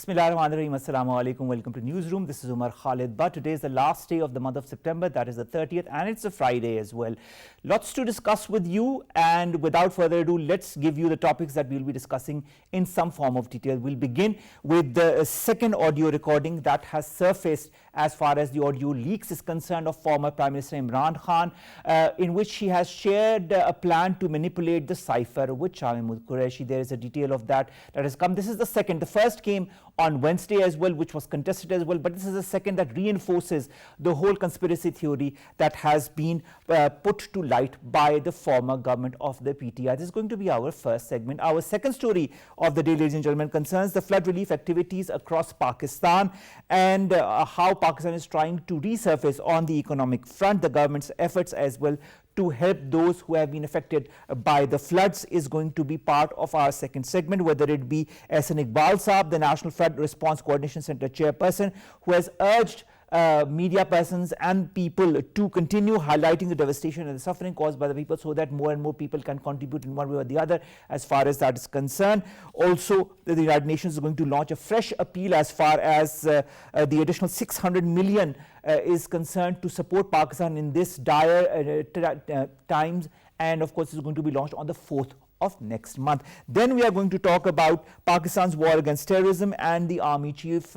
Bismillahirrahmanirrahim. Assalamu alaikum. Welcome to Newsroom. This is Omar, Khalid. But today is the last day of the month of September. That is the 30th, and it's a Friday as well. Lots to discuss with you, and without further ado, let's give you the topics that we'll be discussing in some form of detail. We'll begin with the second audio recording that has surfaced as far as the audio leaks is concerned of former Prime Minister Imran Khan, in which he has shared a plan to manipulate the cipher with Shahid Qureshi. There is a detail of that has come. This is the second. The first came on Wednesday as well, which was contested as well, but this is the second that reinforces the whole conspiracy theory that has been put to light by the former government of the PTI. This is going to be our first segment. Our second story of the day, ladies and gentlemen, concerns the flood relief activities across Pakistan and how Pakistan is trying to resurface on the economic front. The government's efforts as well to help those who have been affected by the floods is going to be part of our second segment, whether it be Ehsan Iqbal Saab, the National Flood Response Coordination Center chairperson, who has urged media persons and people to continue highlighting the devastation and the suffering caused by the people so that more and more people can contribute in one way or the other as far as that is concerned. Also, the United Nations is going to launch a fresh appeal as far as the additional 600 million is concerned to support Pakistan in this dire times, and of course is going to be launched on the 4th of next month. Then we are going to talk about Pakistan's war against terrorism and the army chief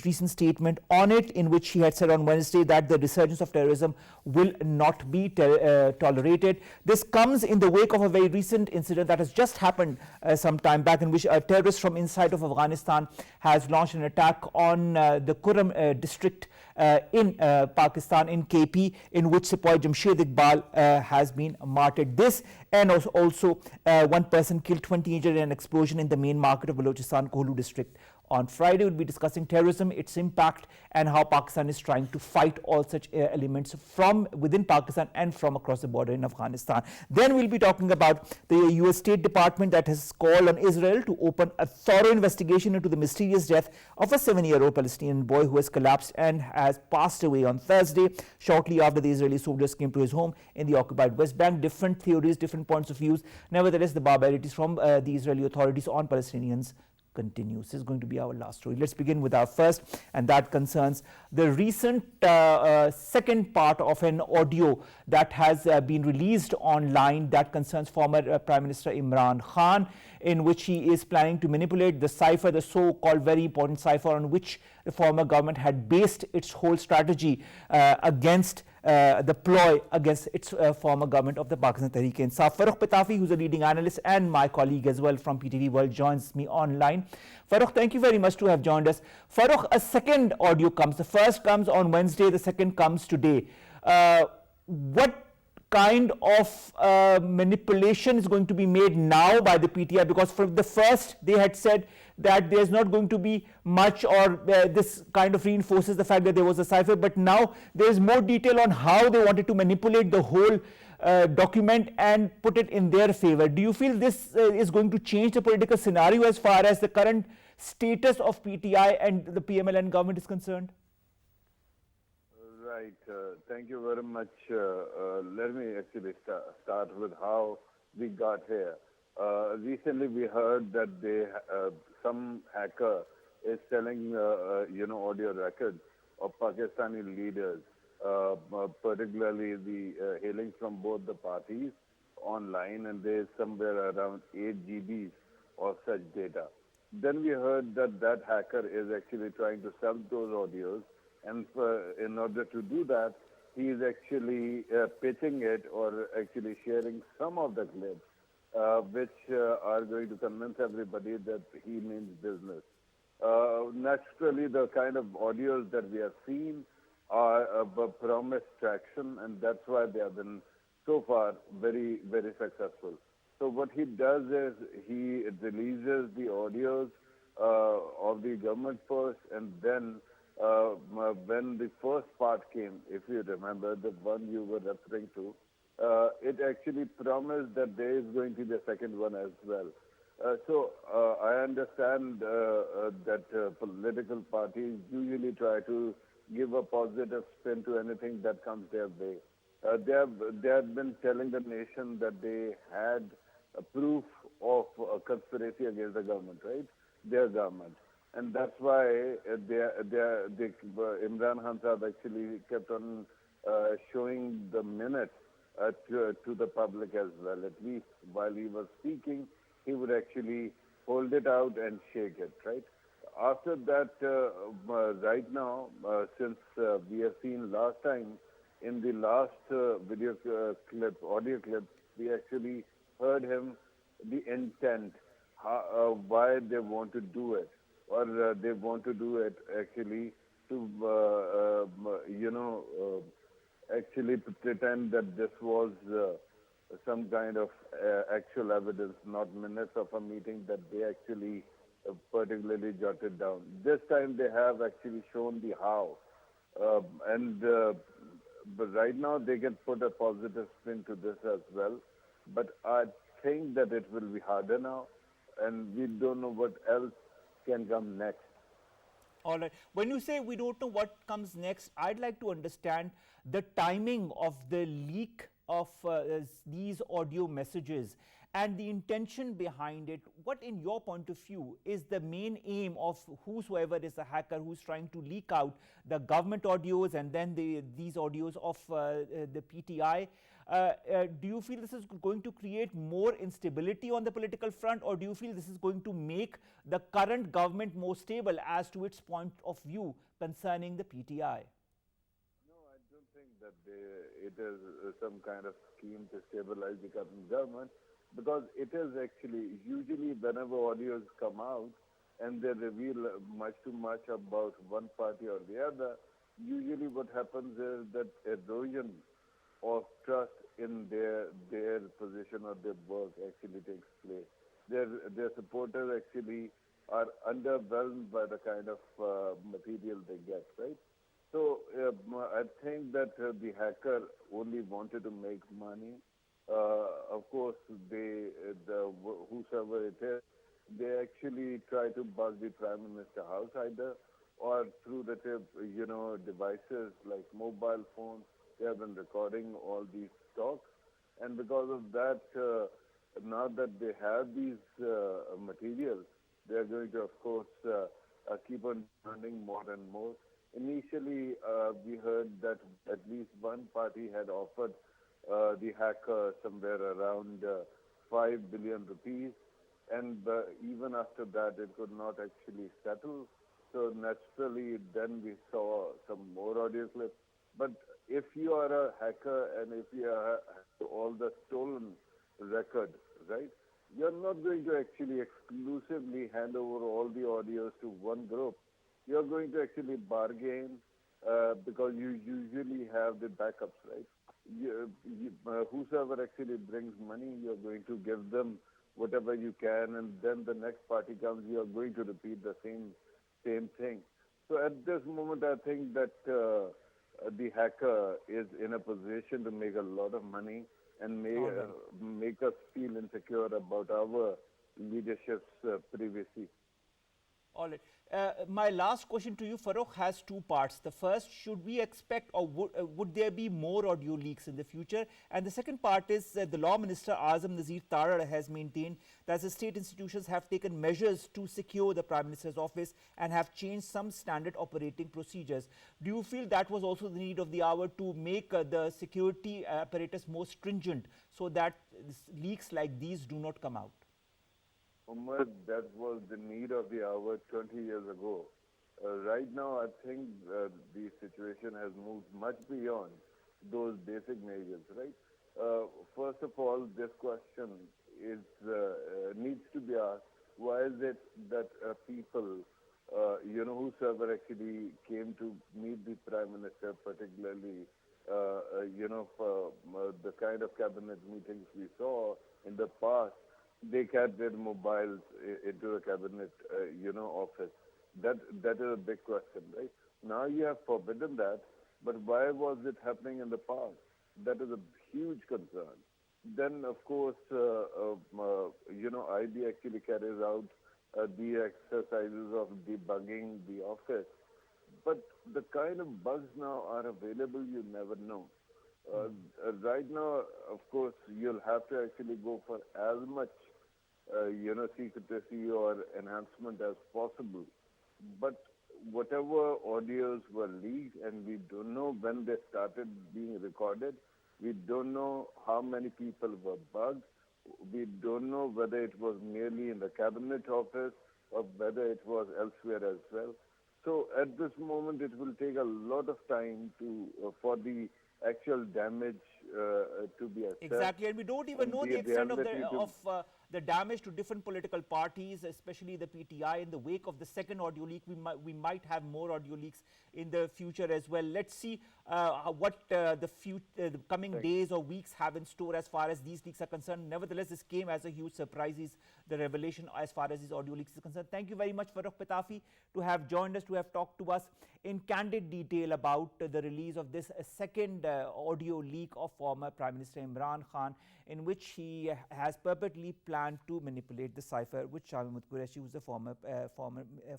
recent statement on it, in which he had said on Wednesday that the resurgence of terrorism will not be tolerated. This comes in the wake of a very recent incident that has just happened some time back, in which a terrorist from inside of Afghanistan has launched an attack on the Kuram district in Pakistan, in KP, in which Sepoy Jamshed Iqbal has been martyred. This and also one person killed, 20 injured in an explosion in the main market of Balochistan, Kohlu district. On Friday, we'll be discussing terrorism, its impact, and how Pakistan is trying to fight all such elements from within Pakistan and from across the border in Afghanistan. Then we'll be talking about the US State Department that has called on Israel to open a thorough investigation into the mysterious death of a 7-year-old Palestinian boy who has collapsed and has passed away on Thursday, shortly after the Israeli soldiers came to his home in the occupied West Bank. Different theories, different points of views. Nevertheless, the barbarities from the Israeli authorities on Palestinians continues. This is going to be our last story. Let's begin with our first, and that concerns the recent second part of an audio that has been released online that concerns former Prime Minister Imran Khan, in which he is planning to manipulate the cipher, the so-called very important cipher on which the former government had based its whole strategy against the ploy against its former government of the Pakistan Tehreek-e-Insaf. Farrukh Pitafi, who's a leading analyst and my colleague as well from PTV World, joins me online. Farrukh, thank you very much to have joined us. Farrukh, a second audio comes. The first comes on Wednesday, the second comes today. What kind of manipulation is going to be made now by the PTI? Because from the first, they had said that there's not going to be much, or this kind of reinforces the fact that there was a cipher, but now there's more detail on how they wanted to manipulate the whole document and put it in their favor. Do you feel this is going to change the political scenario as far as the current status of PTI and the PMLN government is concerned? Right. Thank you very much. Let me actually start with how we got here. Recently, we heard that some hacker is selling, audio records of Pakistani leaders, particularly the hailings from both the parties online, and there's somewhere around 8 GBs of such data. Then we heard that hacker is actually trying to sell those audios, and in order to do that, he is actually pitching it or actually sharing some of the clips, which are going to convince everybody that he means business. Naturally, the kind of audios that we have seen are promised traction, and that's why they have been so far very, very successful. So what he does is he releases the audios of the government first, and then when the first part came, if you remember, the one you were referring to, it actually promised that there is going to be a second one as well. So I understand that political parties usually try to give a positive spin to anything that comes their way. They have been telling the nation that they had a proof of a conspiracy against the government, right? Their government. and that's why Imran Khan Sahib actually kept on showing the minutes to the public as well. At least while he was speaking, he would actually hold it out and shake it, right? After that, right now, since we have seen last time in the last audio clip, we actually heard him the intent, why they want to do it, or they want to do it actually to, actually pretend that this was some kind of actual evidence, not minutes of a meeting that they actually particularly jotted down. This time they have actually shown the how. And but right now they can put a positive spin to this as well. But I think that it will be harder now, and we don't know what else can come next. All right. When you say we don't know what comes next, I'd like to understand the timing of the leak of these audio messages and the intention behind it. What, in your point of view, is the main aim of whosoever is a hacker who's trying to leak out the government audios and then these audios of the PTI? Do you feel this is going to create more instability on the political front, or do you feel this is going to make the current government more stable as to its point of view concerning the PTI? No, I don't think that it is some kind of scheme to stabilize the current government, because it is actually usually whenever audios come out and they reveal much too much about one party or the other, usually what happens is that erosion of trust in their position or their work actually takes place. Their supporters actually are underwhelmed by the kind of material they get, right? So I think that the hacker only wanted to make money. Of course, whosoever it is, they actually try to bug the Prime Minister house either, or through the devices like mobile phones. They have been recording all these talks, and because of that, now that they have these materials, they are going to, of course, keep on demanding more and more. Initially, we heard that at least one party had offered the hacker somewhere around 5 billion rupees, and even after that, it could not actually settle. So naturally, then we saw some more audio clips. But if you are a hacker and if you have all the stolen records, right, you're not going to actually exclusively hand over all the audios to one group. You're going to actually bargain because you usually have the backups, right? Whosoever actually brings money, you're going to give them whatever you can, and then the next party comes, you're going to repeat the same thing. So at this moment, I think that the hacker is in a position to make a lot of money and make us feel insecure about our leadership's privacy. All right. My last question to you, Farrukh, has two parts. The first, should we expect or would there be more audio leaks in the future? And the second part is the Law Minister Azam Nazir Tarar has maintained that the state institutions have taken measures to secure the Prime Minister's office and have changed some standard operating procedures. Do you feel that was also the need of the hour to make the security apparatus more stringent so that leaks like these do not come out? Omar, that was the need of the hour 20 years ago. Right now, I think the situation has moved much beyond those basic measures, right? First of all, this question is needs to be asked: why is it that people, whosoever actually came to meet the Prime Minister, particularly, for the kind of cabinet meetings we saw in the past, they carried their mobiles into the cabinet, office. That is a big question, right? Now you have forbidden that, but why was it happening in the past? That is a huge concern. Then, of course, IB actually carries out the exercises of debugging the office. But the kind of bugs now are available, you never know. Right now, of course, you'll have to actually go for as much, secrecy or enhancement as possible but whatever audios were leaked, and we don't know when they started being recorded. We don't know how many people were bugged. We don't know whether it was merely in the cabinet office or whether it was elsewhere as well. So at this moment, it will take a lot of time for the actual damage to be assessed. Exactly, and we don't even know the extent of the damage to different political parties, especially the PTI. In the wake of the second audio leak, we might have more audio leaks in the future as well. Let's see what the coming days or weeks have in store as far as these leaks are concerned. Nevertheless, this came as a huge surprise, the revelation as far as these audio leaks is concerned. Thank you very much, Farrukh Pitafi, to have joined us, to have talked to us in candid detail about the release of this second audio leak of former Prime Minister Imran Khan, in which he has purposely planned to manipulate the cipher with Shahid Qureshi, who is a former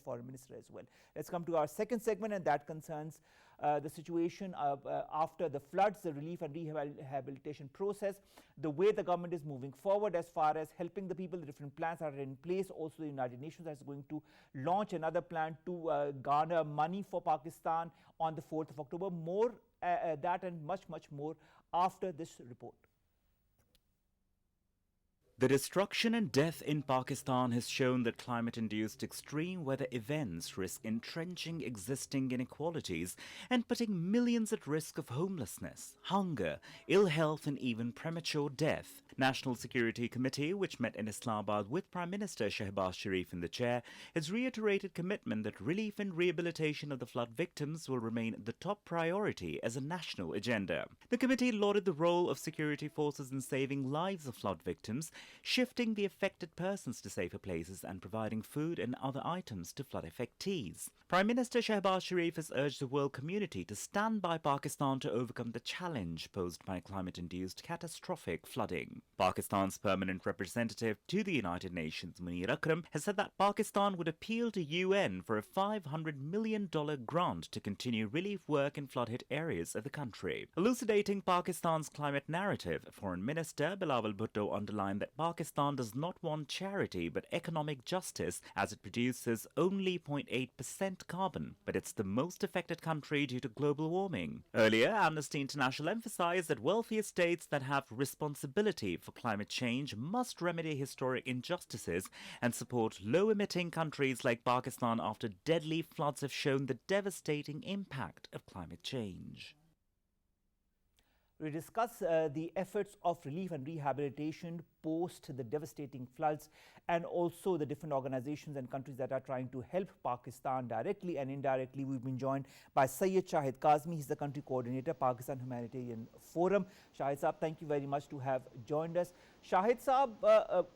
foreign minister as well. Let's come to our second segment, and that concerns the situation after the floods, the relief and rehabilitation process, the way the government is moving forward as far as helping the people. The different plans are in place. Also, the United Nations is going to launch another plan to garner money for Pakistan on the 4th of October. More that and much more after this report. The destruction and death in Pakistan has shown that climate-induced extreme weather events risk entrenching existing inequalities and putting millions at risk of homelessness, hunger, ill health and even premature death. National Security Committee, which met in Islamabad with Prime Minister Shehbaz Sharif in the chair, has reiterated commitment that relief and rehabilitation of the flood victims will remain the top priority as a national agenda. The committee lauded the role of security forces in saving lives of flood victims, shifting the affected persons to safer places and providing food and other items to flood affectees. Prime Minister Shehbaz Sharif has urged the world community to stand by Pakistan to overcome the challenge posed by climate-induced catastrophic flooding. Pakistan's permanent representative to the United Nations, Munir Akram, has said that Pakistan would appeal to UN for a $500 million grant to continue relief work in flood-hit areas of the country. Elucidating Pakistan's climate narrative, Foreign Minister Bilawal Bhutto underlined that Pakistan does not want charity but economic justice, as it produces only 0.8% carbon, but it's the most affected country due to global warming. Earlier, Amnesty International emphasized that wealthier states that have responsibility for climate change must remedy historic injustices and support low-emitting countries like Pakistan after deadly floods have shown the devastating impact of climate change. We discuss the efforts of relief and rehabilitation post the devastating floods, and also the different organizations and countries that are trying to help Pakistan directly and indirectly. We've been joined by Syed Shahid Kazmi. He's the country coordinator, Pakistan Humanitarian Forum. Shahid Saab, thank you very much to have joined us. Shahid Saab,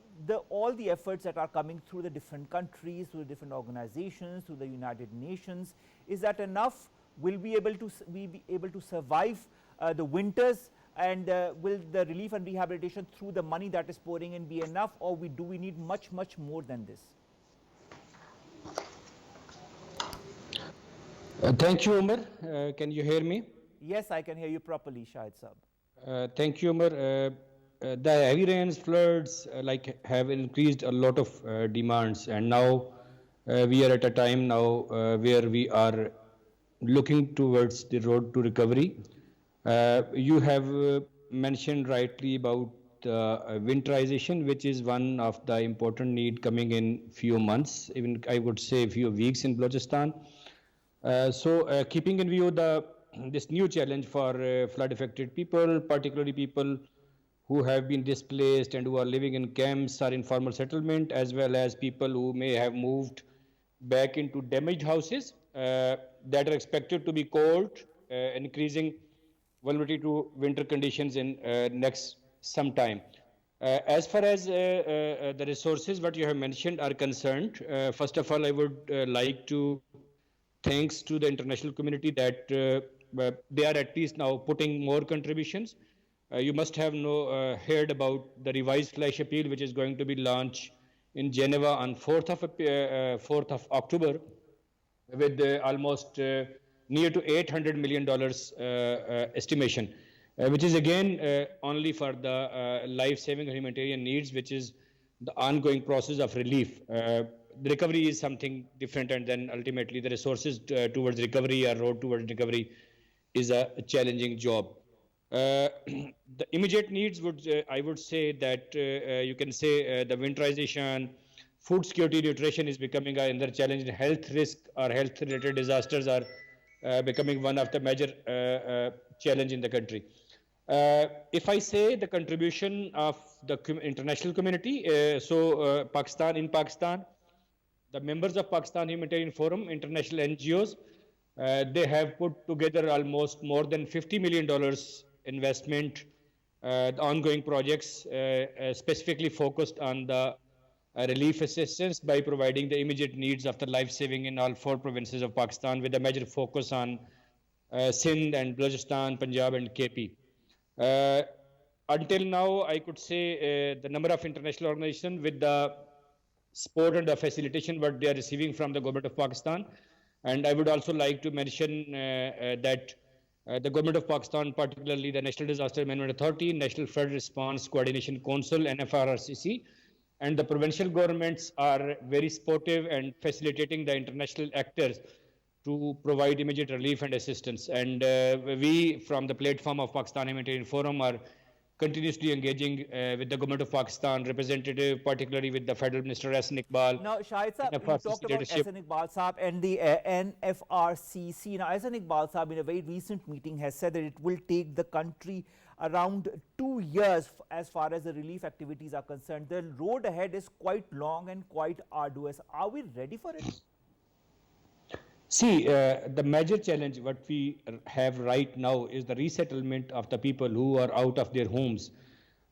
all the efforts that are coming through the different countries, through the different organizations, through the United Nations, is that enough? Will we be able to survive the winters, and will the relief and rehabilitation through the money that is pouring in be enough, or do we need much more than this? Thank you, Omar. Can you hear me? Yes, I can hear you properly, Shahid Saab. Thank you, Omar. The heavy rains, floods, have increased a lot of demands, and now we are at a time now where we are looking towards the road to recovery. You have mentioned rightly about winterization, which is one of the important need coming in few months, even I would say a few weeks in Balochistan. So keeping in view this new challenge for flood affected people, particularly people who have been displaced and who are living in camps or informal settlement, as well as people who may have moved back into damaged houses that are expected to be cold, increasing vulnerability to winter conditions in next some time. As far as the resources what you have mentioned are concerned, first of all, I would like to thanks to the international community that they are at least now putting more contributions. You must have heard about the revised flash appeal, which is going to be launched in Geneva on 4th of October, with almost near to $800 million estimation, which is again only for the life-saving humanitarian needs, which is the ongoing process of relief. the recovery is something different, and then ultimately the resources towards recovery or road towards recovery is a challenging job. The immediate needs would, I would say that you can say the winterization, food security, nutrition is becoming another challenge. Health risk or health related disasters are becoming one of the major challenge in the country. If I say the contribution of the international community, in Pakistan, the members of Pakistan Humanitarian Forum, international NGOs, they have put together almost more than $50 million investment, the ongoing projects specifically focused on the relief assistance by providing the immediate needs of the life-saving in all 4 provinces of Pakistan, with a major focus on Sindh and Balochistan, Punjab and KP. Until now, I could say the number of international organizations with the support and the facilitation what they are receiving from the government of Pakistan. And I would also like to mention that the government of Pakistan, particularly the National Disaster Management Authority, National Flood Response Coordination Council, NFRRCC, and the provincial governments are very supportive and facilitating the international actors to provide immediate relief and assistance. And we, from the platform of Pakistan Humanitarian Forum, are continuously engaging with the government of Pakistan, representative, particularly with the Federal Minister Hassan Iqbal. Now, Shahid Saab, you talked about Hassan Iqbal Saab and the NFRCC. Now, Hassan Iqbal Saab, in a very recent meeting, has said that it will take the country around 2 years as far as the relief activities are concerned. The road ahead is quite long and quite arduous. Are we ready for it? See, the major challenge what we have right now is the resettlement of the people who are out of their homes.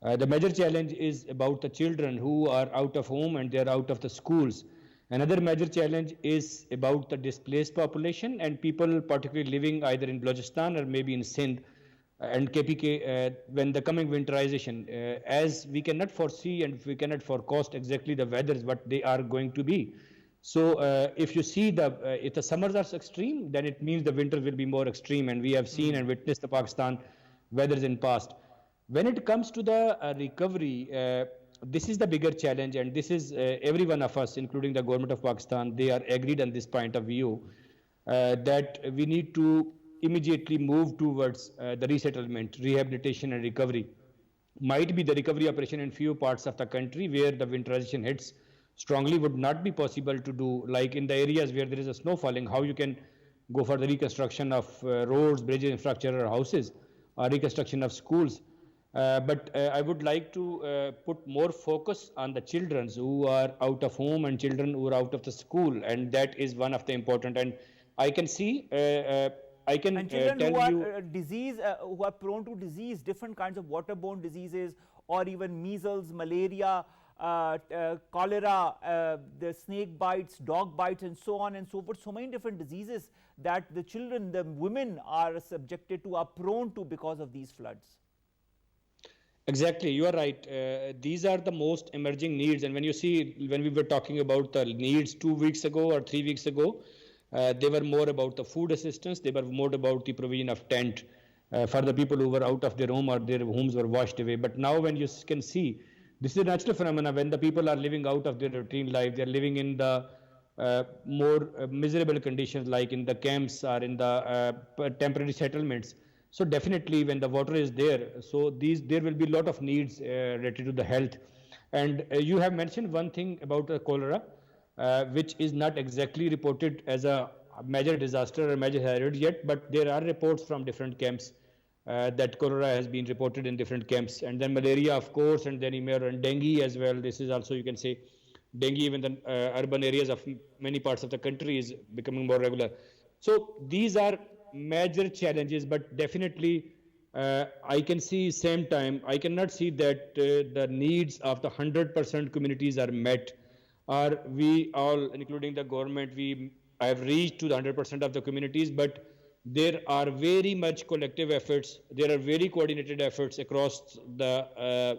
The major challenge is about the children who are out of home and they are out of the schools. Another major challenge is about the displaced population and people particularly living either in Balochistan or maybe in Sindh and KPK when the coming winterization, as we cannot foresee and we cannot forecast exactly the weathers what they are going to be. So if you see if the summers are extreme, then it means the winter will be more extreme, and we have seen and witnessed the Pakistan weathers in past. When it comes to the recovery, this is the bigger challenge, and this is every one of us, including the government of Pakistan, they are agreed on this point of view that we need to immediately move towards the resettlement, rehabilitation and recovery. Might be the recovery operation in few parts of the country where the winterization hits strongly would not be possible to do, like in the areas where there is a snow falling, how you can go for the reconstruction of roads, bridges, infrastructure or houses, or reconstruction of schools. But I would like to put more focus on the children who are out of home and children who are out of the school, and that is one of the important. And I can see, I can and children tell who are you, who are prone to disease, different kinds of waterborne diseases, or even measles, malaria, cholera, the snake bites, dog bites, and so on and so forth. So many different diseases that the children, the women are subjected to, are prone to because of these floods. Exactly, you are right. These are the most emerging needs. And when you see, when we were talking about the needs 2 weeks ago or 3 weeks ago, they were more about the food assistance. They were more about the provision of tent for the people who were out of their home or their homes were washed away. But now when you can see, this is a natural phenomenon. When the people are living out of their routine life, they are living in the more miserable conditions, like in the camps or in the temporary settlements. So definitely when the water is there, so there will be a lot of needs related to the health. And you have mentioned one thing about cholera, which is not exactly reported as a major disaster or major hazard yet, but there are reports from different camps that cholera has been reported in different camps. And then malaria, of course, and then and dengue as well. This is also, you can say, dengue even in the urban areas of many parts of the country is becoming more regular. So these are major challenges, but definitely I can see same time, I cannot see that the needs of the 100% communities are met, or we all, including the government, we have reached to the 100% of the communities, but there are very much collective efforts, there are very coordinated efforts across the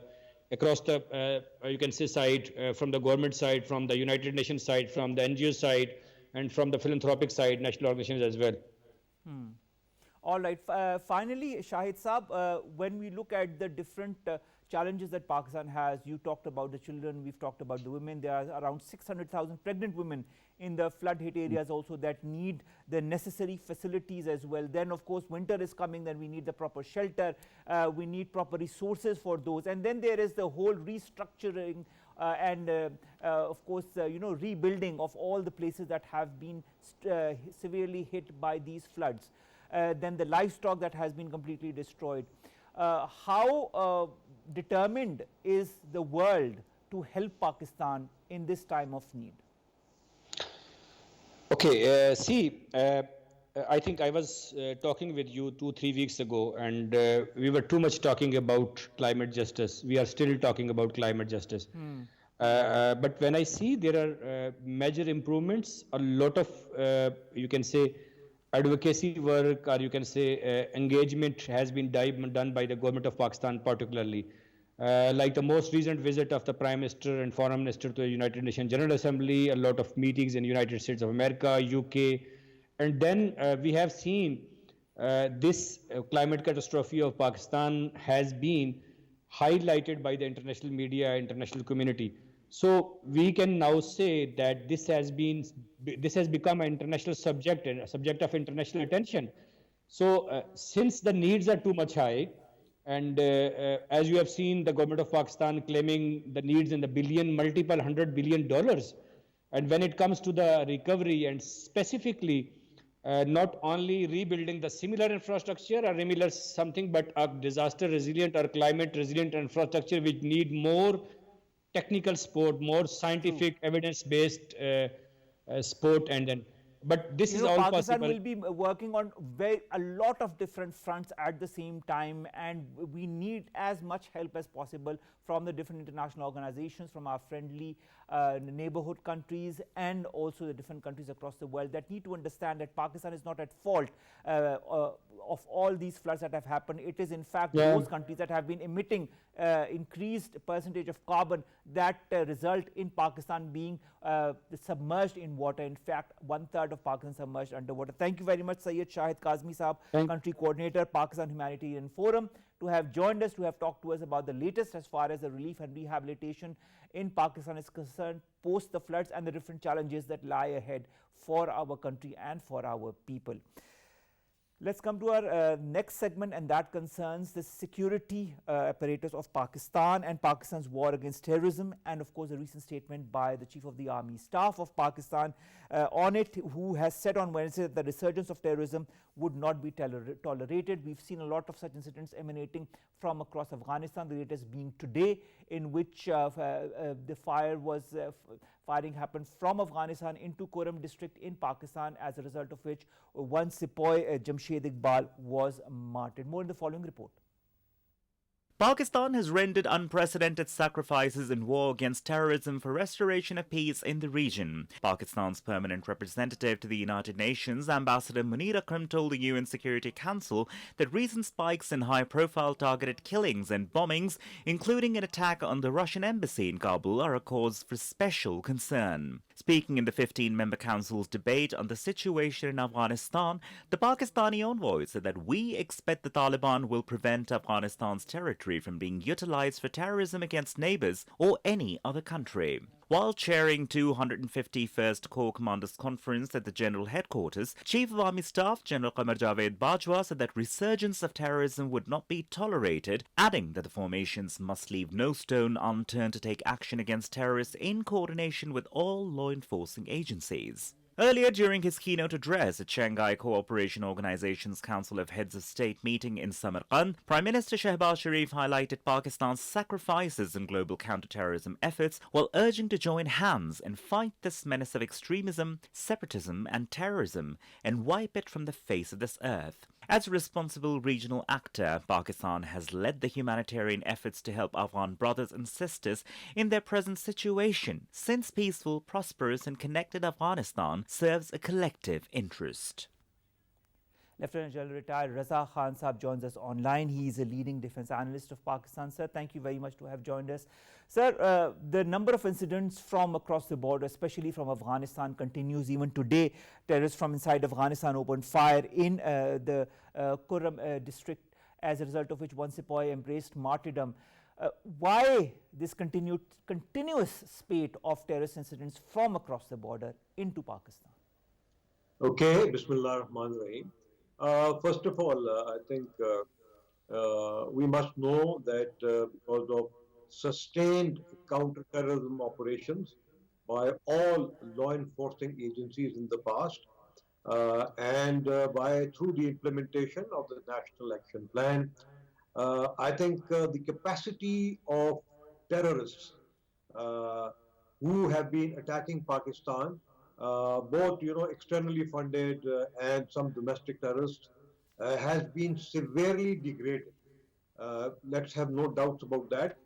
you can say side, from the government side, from the United Nations side, from the NGO side, and from the philanthropic side, national organizations as well. All right. Finally, Shahid Saab, when we look at the different challenges that Pakistan has. You talked about the children, we've talked about the women. There are around 600,000 pregnant women in the flood hit areas also that need the necessary facilities as well. Then of course winter is coming, then we need the proper shelter, we need proper resources for those. And then there is the whole restructuring and of course rebuilding of all the places that have been severely hit by these floods. Then the livestock that has been completely destroyed. How determined is the world to help Pakistan in this time of need? Okay, I think I was talking with you 2-3 weeks ago, and we were too much talking about climate justice. We are still talking about climate justice. But when I see there are major improvements, a lot of, you can say, advocacy work, or you can say engagement has been done by the government of Pakistan particularly. Like the most recent visit of the Prime Minister and Foreign Minister to the United Nations General Assembly, a lot of meetings in United States of America, UK, and then we have seen this climate catastrophe of Pakistan has been highlighted by the international media, international community. So we can now say that this has become an international subject and a subject of international attention. So since the needs are too much high, and as you have seen, the government of Pakistan claiming the needs in the multiple $100 billion. And when it comes to the recovery and specifically not only rebuilding the similar infrastructure or similar something, but a disaster resilient or climate resilient infrastructure which need more technical support, more scientific evidence-based support, and then. But this is all Pakistan possible. will be working on a lot of different fronts at the same time, and we need as much help as possible from the different international organizations, from our friendly neighborhood countries, and also the different countries across the world that need to understand that Pakistan is not at fault of all these floods that have happened. It is in fact those countries that have been emitting increased percentage of carbon that result in Pakistan being submerged in water. In fact, 1/3 of Pakistan submerged underwater. Thank you very much, Syed Shahid Kazmi Saab, country coordinator, Pakistan Humanitarian Forum, to have joined us, to have talked to us about the latest as far as the relief and rehabilitation in Pakistan is concerned post the floods and the different challenges that lie ahead for our country and for our people. Let's come to our next segment, and that concerns the security apparatus of Pakistan and Pakistan's war against terrorism, and of course a recent statement by the Chief of the Army Staff of Pakistan on it, who has said on Wednesday that the resurgence of terrorism would not be tolerated. We've seen a lot of such incidents emanating from across Afghanistan, the latest being today, in which the firing happened from Afghanistan into Kuram district in Pakistan, as a result of which one Sepoy, Jamshed Iqbal, was martyred. More in the following report. Pakistan has rendered unprecedented sacrifices in war against terrorism for restoration of peace in the region. Pakistan's permanent representative to the United Nations, Ambassador Munir Akram, told the UN Security Council that recent spikes in high-profile targeted killings and bombings, including an attack on the Russian embassy in Kabul, are a cause for special concern. Speaking in the 15-member council's debate on the situation in Afghanistan, the Pakistani envoy said that we expect the Taliban will prevent Afghanistan's territory from being utilized for terrorism against neighbors or any other country. While chairing 251st Corps Commanders Conference at the General Headquarters, Chief of Army Staff General Qamar Javed Bajwa said that resurgence of terrorism would not be tolerated, adding that the formations must leave no stone unturned to take action against terrorists in coordination with all law enforcing agencies. Earlier, during his keynote address at Shanghai Cooperation Organization's Council of Heads of State meeting in Samarkand, Prime Minister Shehbaz Sharif highlighted Pakistan's sacrifices in global counterterrorism efforts while urging to join hands and fight this menace of extremism, separatism and terrorism and wipe it from the face of this earth. As a responsible regional actor, Pakistan has led the humanitarian efforts to help Afghan brothers and sisters in their present situation, since peaceful, prosperous and connected Afghanistan serves a collective interest. Lieutenant General retired Raza Khan Saab joins us online. He is a leading defense analyst of Pakistan. Sir, thank you very much to have joined us. Sir, the number of incidents from across the border, especially from Afghanistan, continues. Even today, terrorists from inside Afghanistan opened fire in the Kuram district, as a result of which one Sepoy embraced martyrdom. Why this continuous spate of terrorist incidents from across the border into Pakistan? Okay, Bismillah Rahman Rahim. First of all, I think we must know that because of sustained counter-terrorism operations by all law enforcing agencies in the past, and by through the implementation of the National Action Plan, I think the capacity of terrorists uh, who have been attacking Pakistan, both externally funded and some domestic terrorists, has been severely degraded. Let's have no doubts about that.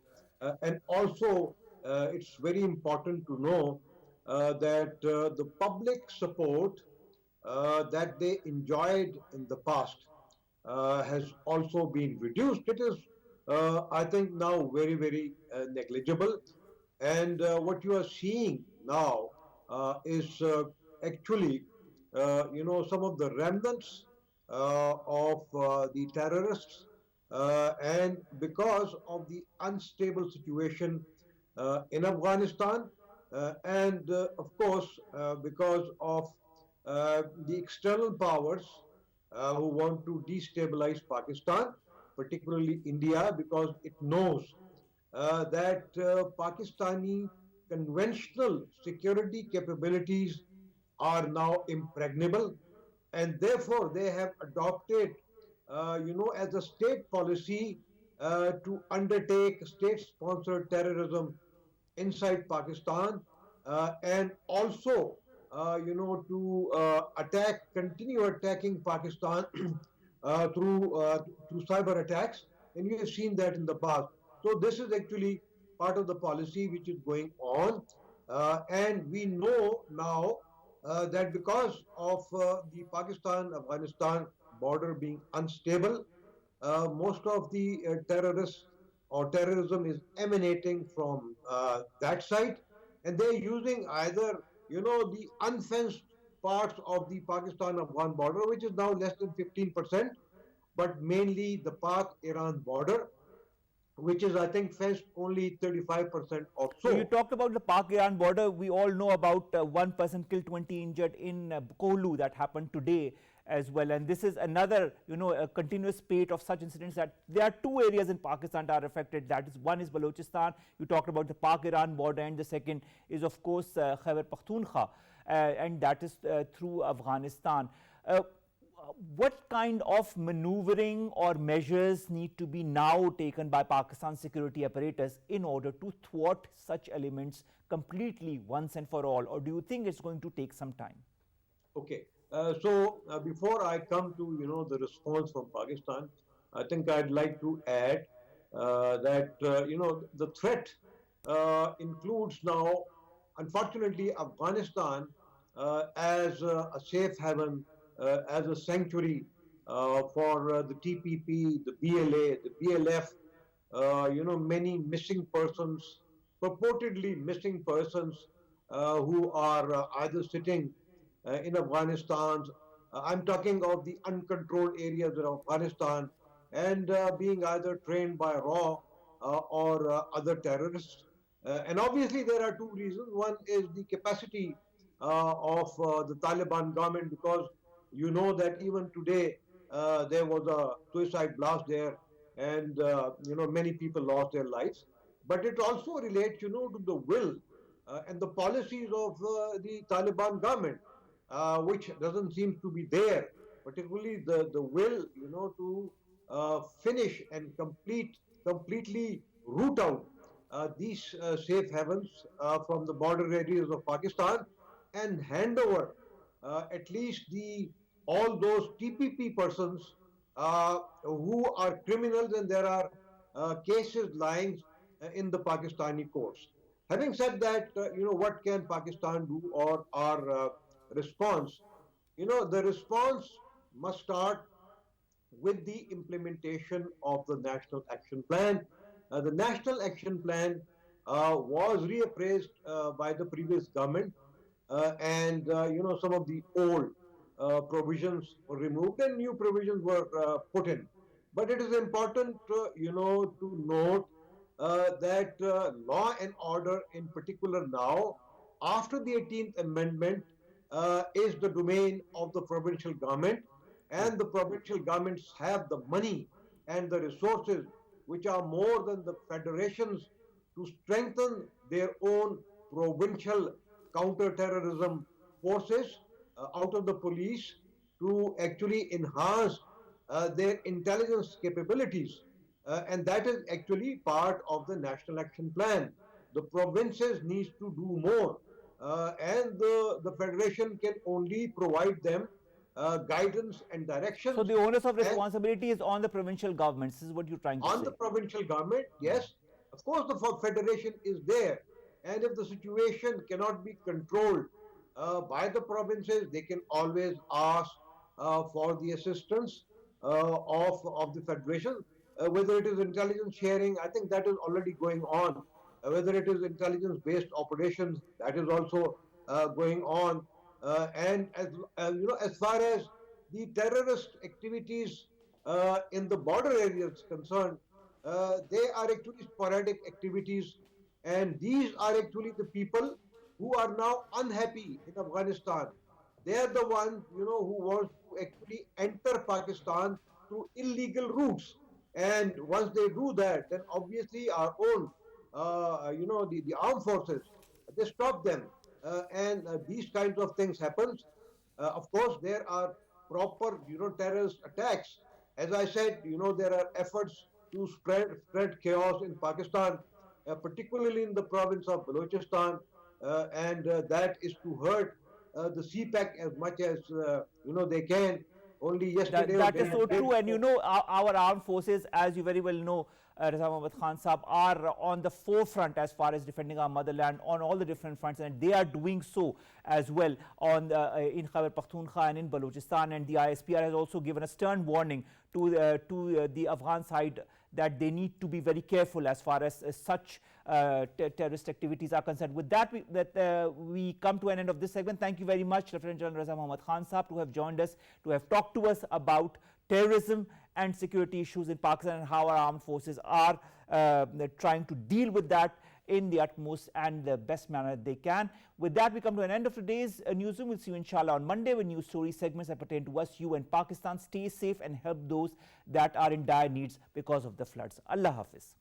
And also, it's very important to know that the public support that they enjoyed in the past has also been reduced. It is, I think, now very, very negligible. And what you are seeing now is actually, some of the remnants of the terrorists. And because of the unstable situation in Afghanistan, and of course, because of the external powers who want to destabilize Pakistan, particularly India, because it knows that Pakistani conventional security capabilities are now impregnable, and therefore they have adopted, as a state policy to undertake state-sponsored terrorism inside Pakistan, and also, to continue attacking Pakistan through cyber attacks, and we have seen that in the past. So this is actually part of the policy which is going on, and we know now that because of the Pakistan-Afghanistan border being unstable, most of the terrorists or terrorism is emanating from that side, and they're using either the unfenced parts of the Pakistan-Afghan border, which is now less than 15%, but mainly the Pak-Iran border, which is, I think, fenced only 35% or So you so. talked about the Pak-Iran border. We all know about one person killed, 20 injured in Kohlu that happened today as well. And this is another, a continuous spate of such incidents that there are two areas in Pakistan that are affected. That is, one is Balochistan. You talked about the Pak-Iran border, and the second is, of course, Khyber Pakhtunkhwa, and that is through Afghanistan. What kind of maneuvering or measures need to be now taken by Pakistan's security apparatus in order to thwart such elements completely once and for all? Or do you think it's going to take some time? Okay. So before I come to the response from Pakistan, I think I'd like to add that the threat includes now, unfortunately, Afghanistan as a safe haven, as a sanctuary for the TPP, the BLA, the BLF. Many missing persons, purportedly missing persons, who are either sitting in Afghanistan. I'm talking of the uncontrolled areas of Afghanistan, and being either trained by RAW or other terrorists. And obviously, there are two reasons. One is the capacity of the Taliban government, because you know that even today there was a suicide blast there, and many people lost their lives. But it also relates, to the will and the policies of the Taliban government, which doesn't seem to be there, particularly the will, to finish and completely root out these safe havens from the border areas of Pakistan, and hand over at least the all those TPP persons who are criminals, and there are cases lying in the Pakistani courts. Having said that, what can Pakistan do, or our response? The response must start with the implementation of the National Action Plan. The National Action Plan was reappraised by the previous government, and some of the old provisions were removed and new provisions were put in. But it is important, to note that law and order in particular now, after the 18th Amendment, is the domain of the provincial government, and the provincial governments have the money and the resources which are more than the federations to strengthen their own provincial counter-terrorism forces out of the police to actually enhance their intelligence capabilities. And that is actually part of the National Action Plan. The provinces need to do more, and the federation can only provide them guidance and So directions. the onus of And responsibility is on the provincial governments. This is what you're trying to on say. the provincial government, yes, of course, the federation is there. And if the situation cannot be controlled by the provinces, they can always ask for the assistance of the federation, whether it is intelligence sharing, I think that is already going on. Whether it is intelligence based operations, that is also going on. And as far as the terrorist activities in the border areas concerned, they are actually sporadic activities, and these are actually the people who are now unhappy in Afghanistan. They are the ones, who want to actually enter Pakistan through illegal routes. And once they do that, then obviously our own, the armed forces, they stop them. And these kinds of things happens. Of course, there are proper, terrorist attacks. As I said, there are efforts to spread chaos in Pakistan, particularly in the province of Balochistan, and that is to hurt the CPAC as much as they can. Only yesterday or That day, is so day true, and before, our armed forces, as you very well know, Raza Mohammed Khan Saab, are on the forefront as far as defending our motherland on all the different fronts, and they are doing so as well on in Khyber Pakhtunkhwa and in Balochistan. And the ISPR has also given a stern warning to the Afghan side that they need to be very careful as far as such terrorist activities are concerned. With that, we come to an end of this segment. Thank you very much, Lieutenant General Raza Mohammed Khan Saab, to have joined us, to have talked to us about terrorism and security issues in Pakistan and how our armed forces are trying to deal with that in the utmost and the best manner they can. With that, we come to an end of today's newsroom. We'll see you inshallah on Monday with news story segments that pertain to us, you and Pakistan. Stay safe and help those that are in dire needs because of the floods. Allah Hafiz.